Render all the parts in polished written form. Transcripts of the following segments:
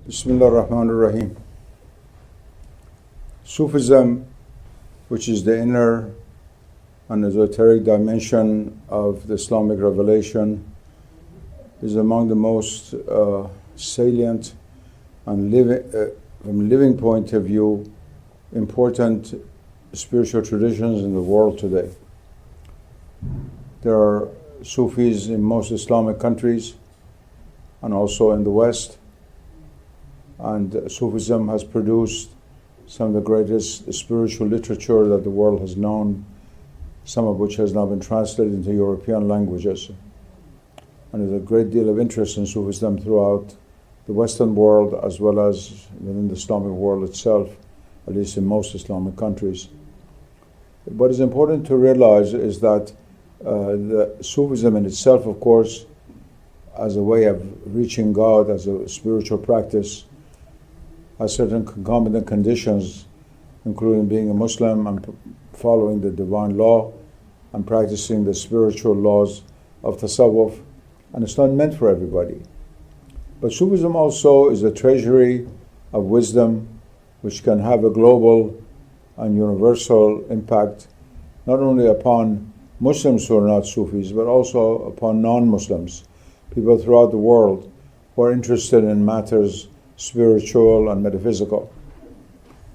Bismillah ar-Rahman ar-Rahim. Sufism, which is the inner and esoteric dimension of the Islamic revelation, is among the most salient and from a living point of view, important spiritual traditions in the world today. There are Sufis in most Islamic countries and also in the West, and Sufism has produced some of the greatest spiritual literature that the world has known, some of which has now been translated into European languages. And there's a great deal of interest in Sufism throughout the Western world as well as within the Islamic world itself, at least in most Islamic countries. What is important to realize is that the Sufism in itself, of course, as a way of reaching God, as a spiritual practice, has certain concomitant conditions, including being a Muslim and following the divine law and practicing the spiritual laws of tasawwuf, and it's not meant for everybody. But Sufism also is a treasury of wisdom which can have a global and universal impact, not only upon Muslims who are not Sufis, but also upon non-Muslims, people throughout the world who are interested in matters spiritual and metaphysical.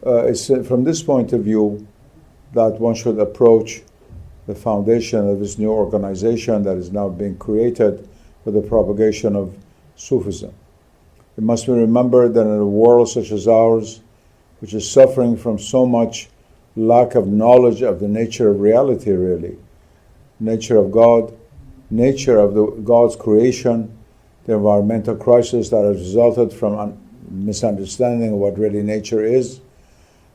It's from this point of view that one should approach the foundation of this new organization that is now being created for the propagation of Sufism. It must be remembered that in a world such as ours, which is suffering from so much lack of knowledge of the nature of reality, really, nature of God, nature of God's creation, the environmental crisis that has resulted from misunderstanding of what really nature is,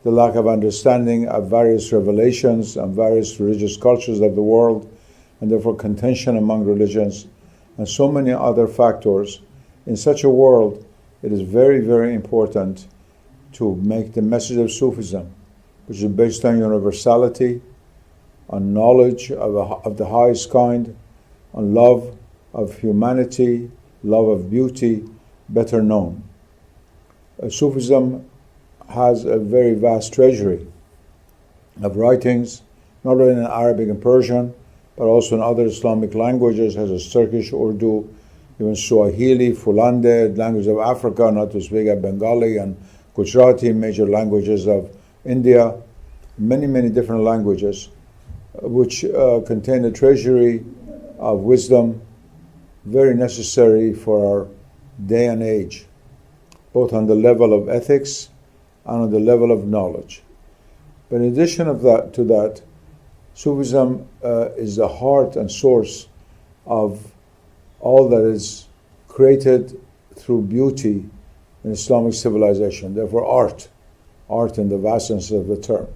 the lack of understanding of various revelations and various religious cultures of the world, and therefore contention among religions, and so many other factors. In such a world, it is very, very important to make the message of Sufism, which is based on universality, on knowledge of the highest kind, on love of humanity, love of beauty, better known. Sufism has a very vast treasury of writings, not only in Arabic and Persian, but also in other Islamic languages, such as Turkish, Urdu, even Swahili, Fulande, language of Africa, not to speak of Bengali and Gujarati, major languages of India, many, many different languages, which contain a treasury of wisdom very necessary for our day and age, both on the level of ethics and on the level of knowledge. But in addition to that, Sufism is the heart and source of all that is created through beauty in Islamic civilization. Therefore, art in the vastness of the term,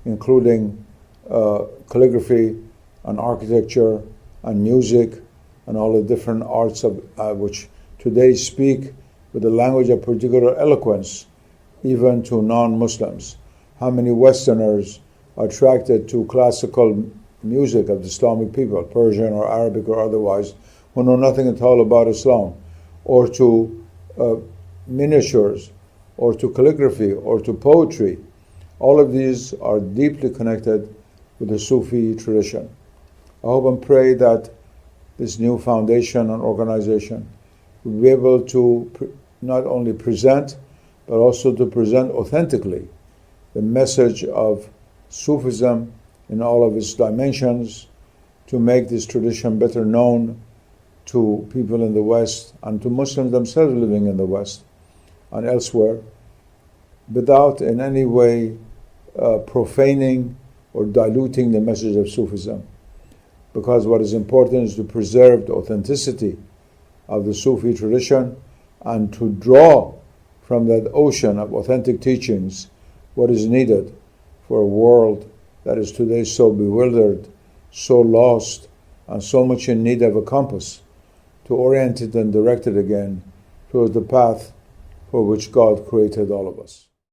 including calligraphy and architecture and music and all the different arts of which today speak with the language of particular eloquence, even to non-Muslims. How many Westerners are attracted to classical music of the Islamic people, Persian or Arabic or otherwise, who know nothing at all about Islam, or to miniatures, or to calligraphy, or to poetry. All of these are deeply connected with the Sufi tradition. I hope and pray that this new foundation and organization will be able to not only present, but also to present authentically the message of Sufism in all of its dimensions, to make this tradition better known to people in the West and to Muslims themselves living in the West and elsewhere, without in any way profaning or diluting the message of Sufism. Because what is important is to preserve the authenticity of the Sufi tradition and to draw from that ocean of authentic teachings what is needed for a world that is today so bewildered, so lost, and so much in need of a compass to orient it and direct it again towards the path for which God created all of us.